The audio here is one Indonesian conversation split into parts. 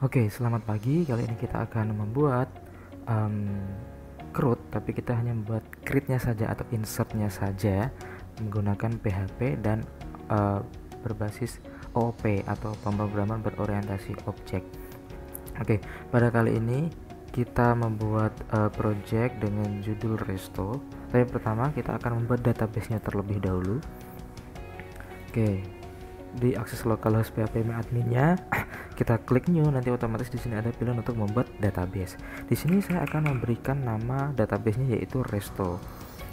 Oke, selamat pagi. Kali ini kita akan membuat um, CRUD, tapi kita hanya membuat create-nya saja atau insertnya saja menggunakan PHP dan berbasis OOP atau pemrograman berorientasi objek. Oke, pada kali ini kita membuat project dengan judul Resto. Tapi pertama kita akan membuat database-nya terlebih dahulu. Oke, di akses localhost PHP adminnya kita klik new, nanti otomatis di sini ada pilihan untuk membuat database. Di sini saya akan memberikan nama databasenya yaitu Resto.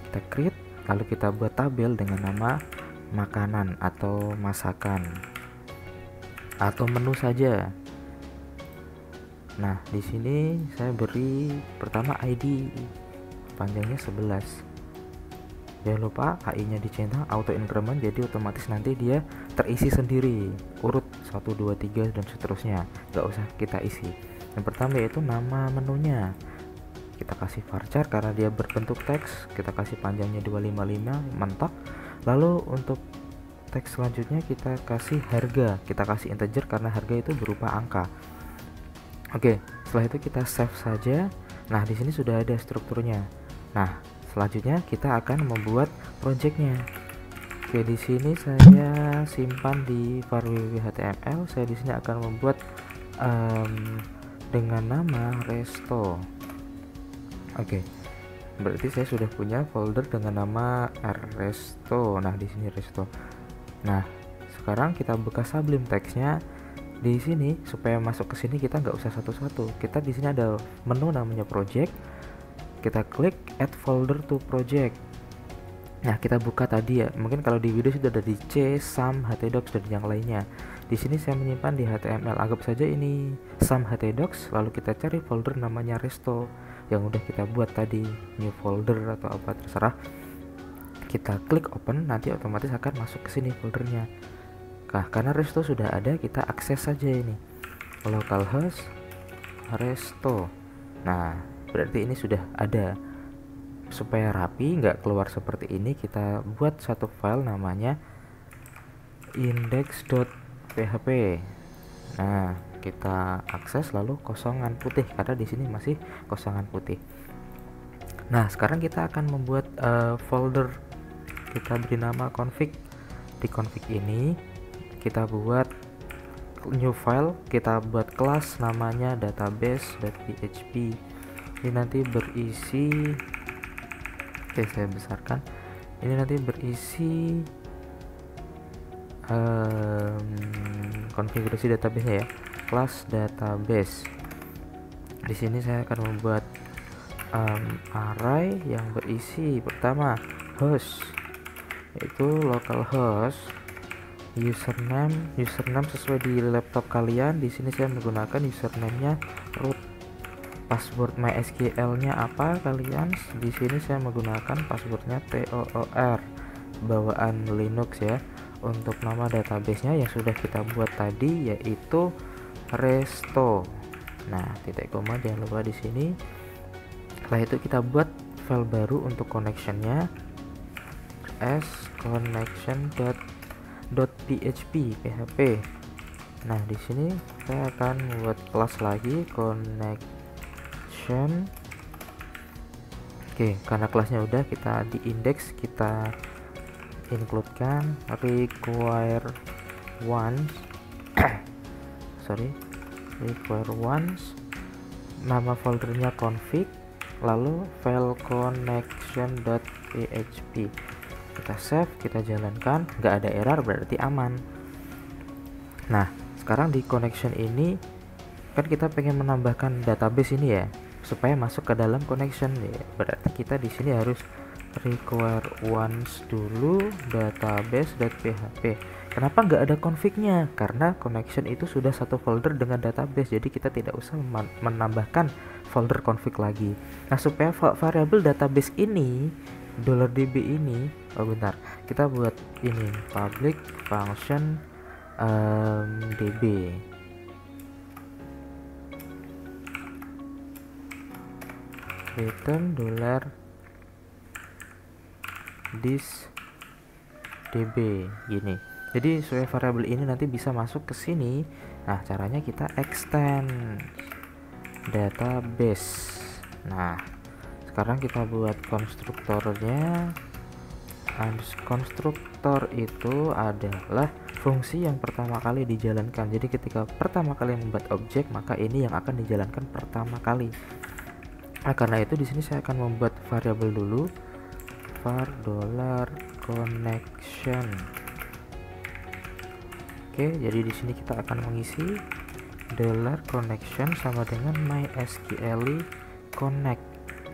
Kita create, lalu kita buat tabel dengan nama makanan atau masakan atau menu saja. Nah, di sini saya beri pertama ID, panjangnya 11. Jangan lupa HI-nya dicentang auto increment, jadi otomatis nanti dia terisi sendiri urut 1 2 3 dan seterusnya, nggak usah kita isi. Yang pertama yaitu nama menunya, kita kasih varchar karena dia berbentuk teks, kita kasih panjangnya 255 mentok. Lalu untuk teks selanjutnya kita kasih harga, kita kasih integer karena harga itu berupa angka. Oke, setelah itu kita save saja. Nah, di sini sudah ada strukturnya. Nah, selanjutnya kita akan membuat projectnya. Oke, di sini saya simpan di var www.html. Saya di sini akan membuat dengan nama Resto. Oke, berarti saya sudah punya folder dengan nama Resto. Nah, di sini Resto. Nah, sekarang kita buka Sublime teksnya. Di sini supaya masuk ke sini kita nggak usah satu-satu. Kita di sini ada menu namanya project. Kita klik add folder to project. Nah, kita buka tadi ya. Mungkin kalau di video sudah ada di C, sum, htdocs dan yang lainnya. Di sini saya menyimpan di HTML. Anggap saja ini sum htdocs, lalu kita cari folder namanya Resto yang udah kita buat tadi, new folder atau apa terserah. Kita klik open, nanti otomatis akan masuk ke sini foldernya. Nah, karena Resto sudah ada, kita akses saja ini. Localhost Resto. Nah, berarti ini sudah ada. Supaya rapi, nggak keluar seperti ini, kita buat satu file namanya index.php. Nah, kita akses lalu kosongan putih karena di sini masih kosongan putih. Nah, sekarang kita akan membuat folder. Kita beri nama config. Di config ini kita buat new file, kita buat kelas namanya database.php. Ini nanti berisi, oke saya besarkan, ini nanti berisi konfigurasi database ya, kelas database. Di sini saya akan membuat array yang berisi pertama host, yaitu localhost, username sesuai di laptop kalian. Di sini saya menggunakan username-nya root. Password MySQL-nya apa kalian? Di sini saya menggunakan passwordnya TOOR bawaan Linux ya. Untuk nama database-nya yang sudah kita buat tadi yaitu Resto. Nah, titik koma jangan lupa di sini. Setelah itu kita buat file baru untuk connection-nya, as connection.php. Nah, di sini saya akan membuat kelas lagi connection. Oke, karena kelasnya udah, kita di index kita includekan require once require once, nama foldernya config, lalu file connection.php. Kita save, kita jalankan, nggak ada error berarti aman. Nah, sekarang di connection ini kan kita pengen menambahkan database ini ya supaya masuk ke dalam connection ya. Berarti kita di sini harus require once dulu database.php. Kenapa nggak ada config-nya? Karena connection itu sudah satu folder dengan database, jadi kita tidak usah menambahkan folder config lagi. Nah, supaya variabel database ini $db ini, oh bentar, kita buat ini public function db. Return $this db gini. Jadi supaya variabel ini nanti bisa masuk ke sini, nah caranya kita extend database. Nah, sekarang kita buat konstruktornya. Konstruktor itu adalah fungsi yang pertama kali dijalankan. Jadi ketika pertama kali membuat objek, maka ini yang akan dijalankan pertama kali. Nah, karena itu di sini saya akan membuat variabel dulu, var $connection. Oke, jadi di sini kita akan mengisi $connection sama dengan mysql connect.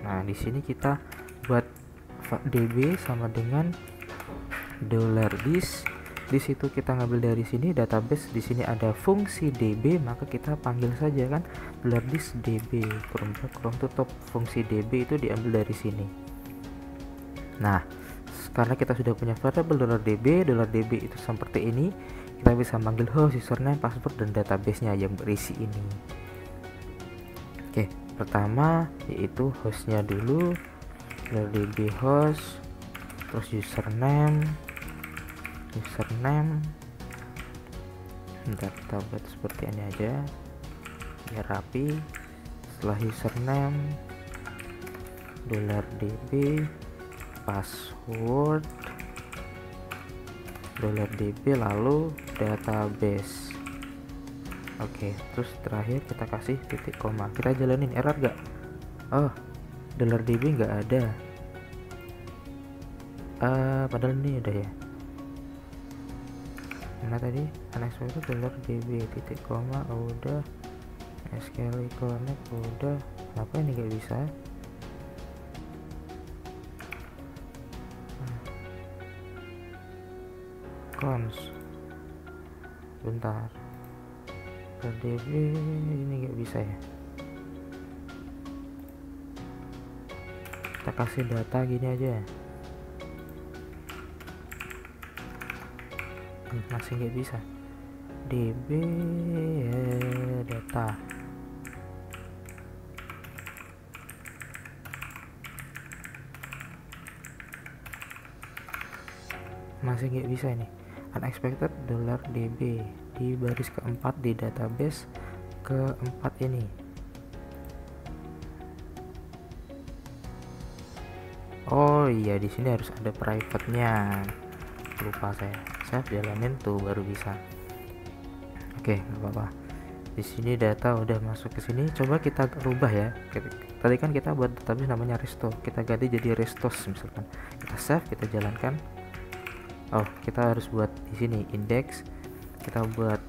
Nah, di sini kita buat db sama dengan $this. Di situ kita ngambil dari sini database, di sini ada fungsi db, maka kita panggil saja kan $this db, kurung tutup. Fungsi db itu diambil dari sini. Nah, karena kita sudah punya variabel $db itu seperti ini, kita bisa manggil host, username, password, dan database-nya yang berisi ini. Oke, pertama yaitu hostnya dulu, $db host, terus username. Bentar, kita buat seperti ini aja biar rapi. Setelah username, $db, password, $db, lalu database. Oke, terus terakhir kita kasih titik koma. Kita jalanin, error gak? Oh, $db nggak ada. Padahal ini udah ya. Mana tadi? Unexpected $db, titik koma udah, SQL connect udah. Kenapa ini nggak bisa? Cons, bentar, $db ini nggak bisa ya. Kita kasih data gini aja, masih nggak bisa. db data, masih nggak bisa ini. Unexpected $db di baris keempat di database keempat ini. Oh iya, di sini harus ada private-nya. Lupa saya jalanin tuh baru bisa. Oke, nggak apa-apa. Di sini data udah masuk ke sini. Coba kita rubah ya. Tadi kan kita buat database namanya resto, kita ganti jadi restos misalkan. Kita save, kita jalankan. Oh, kita harus buat di sini index. Kita buat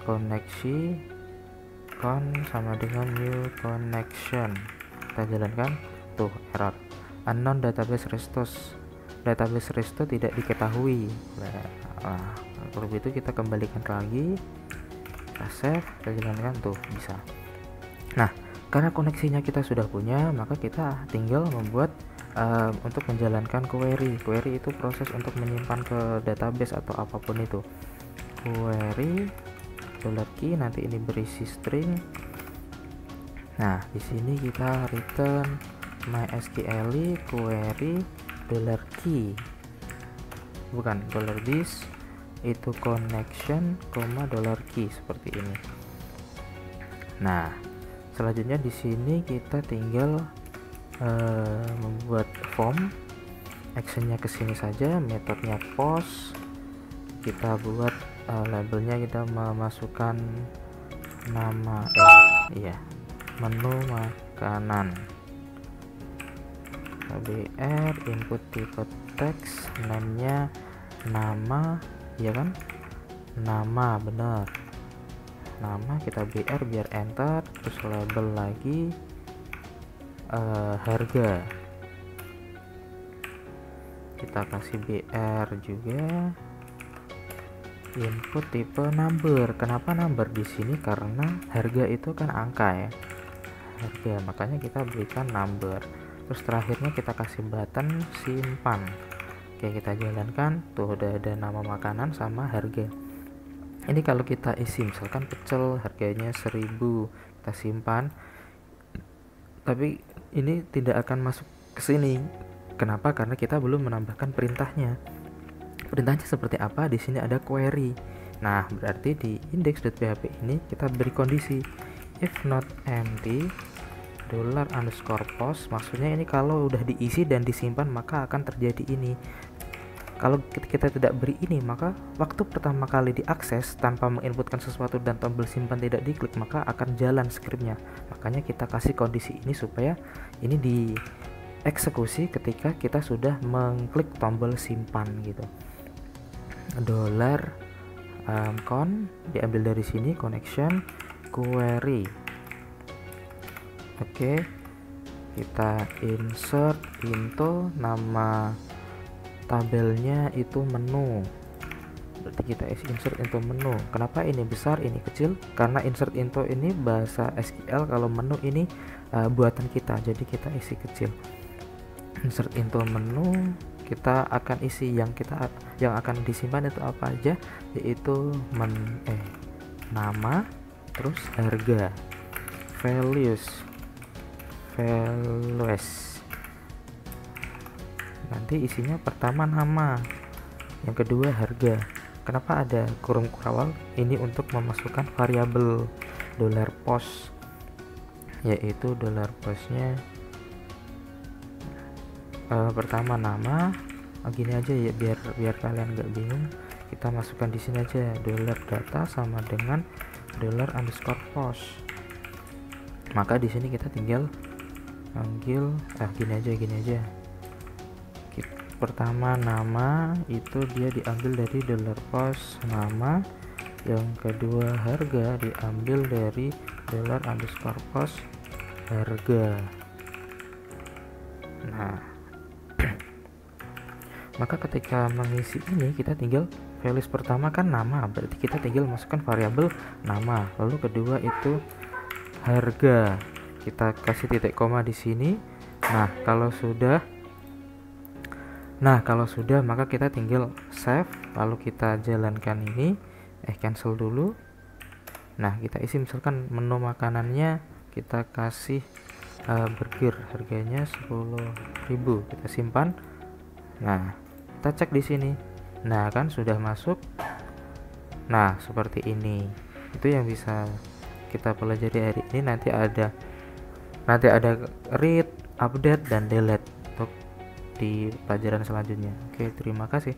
koneksi con sama dengan new connection. Kita jalankan. Tuh, error. Unknown database restos. Database resto tidak diketahui. Nah, kalau begitu kita kembalikan lagi. Kita save, kita jalankan, tuh bisa. Nah, karena koneksinya kita sudah punya, maka kita tinggal membuat untuk menjalankan query. Query itu proses untuk menyimpan ke database atau apapun itu. Query $key, nanti ini berisi string. Nah, di sini kita return mysql query $key, bukan $this, itu connection, $key seperti ini. Nah, selanjutnya di sini kita tinggal membuat form, actionnya ke sini saja, metodenya post. Kita buat labelnya, kita memasukkan nama menu makanan, br, input tipe teks, name-nya nama, ya kan, nama, benar, nama, kita br biar enter, terus label lagi harga, kita kasih br juga, input tipe number. Kenapa number di sini? Karena harga itu kan angka ya, harga, makanya kita berikan number. Terus terakhirnya kita kasih button simpan. Oke, kita jalankan, tuh udah ada nama makanan sama harga. Ini kalau kita isi misalkan pecel harganya 1000, kita simpan, tapi ini tidak akan masuk ke sini. Kenapa? Karena kita belum menambahkan perintahnya. Perintahnya seperti apa? Di sini ada query. Nah, berarti di index.php ini kita beri kondisi if not empty $_post. Maksudnya ini kalau udah diisi dan disimpan maka akan terjadi ini. Kalau kita tidak beri ini, maka waktu pertama kali diakses tanpa menginputkan sesuatu dan tombol simpan tidak diklik, maka akan jalan scriptnya. Makanya kita kasih kondisi ini supaya ini dieksekusi ketika kita sudah mengklik tombol simpan gitu. $con diambil dari sini, connection query. Oke, kita insert into, nama tabelnya itu menu, berarti kita isi insert into menu. Kenapa ini besar ini kecil? Karena insert into ini bahasa SQL, kalau menu ini buatan kita, jadi kita isi kecil. Insert into menu, kita akan isi yang akan disimpan itu apa aja, yaitu nama, terus harga, values. Nanti isinya pertama nama, yang kedua harga. Kenapa ada kurung kawal? Ini untuk memasukkan variabel $post, yaitu $postnya pertama nama. Gini aja ya, biar kalian nggak bingung, kita masukkan di sini aja $data sama dengan $_post. Maka di sini kita tinggal panggil gini aja. Pertama nama itu dia diambil dari $post nama, yang kedua harga diambil dari $_post harga. Nah, maka ketika mengisi ini kita tinggal values pertama kan nama, berarti kita tinggal masukkan variabel nama, lalu kedua itu harga, kita kasih titik koma di sini. Nah, kalau sudah maka kita tinggal save, lalu kita jalankan ini, cancel dulu. Nah, kita isi misalkan menu makanannya, kita kasih burger, harganya 10.000, kita simpan. Nah, kita cek di sini. Nah, kan sudah masuk. Nah, seperti ini. Itu yang bisa kita pelajari hari ini. Nanti ada read, update, dan delete untuk di pelajaran selanjutnya. Oke, terima kasih.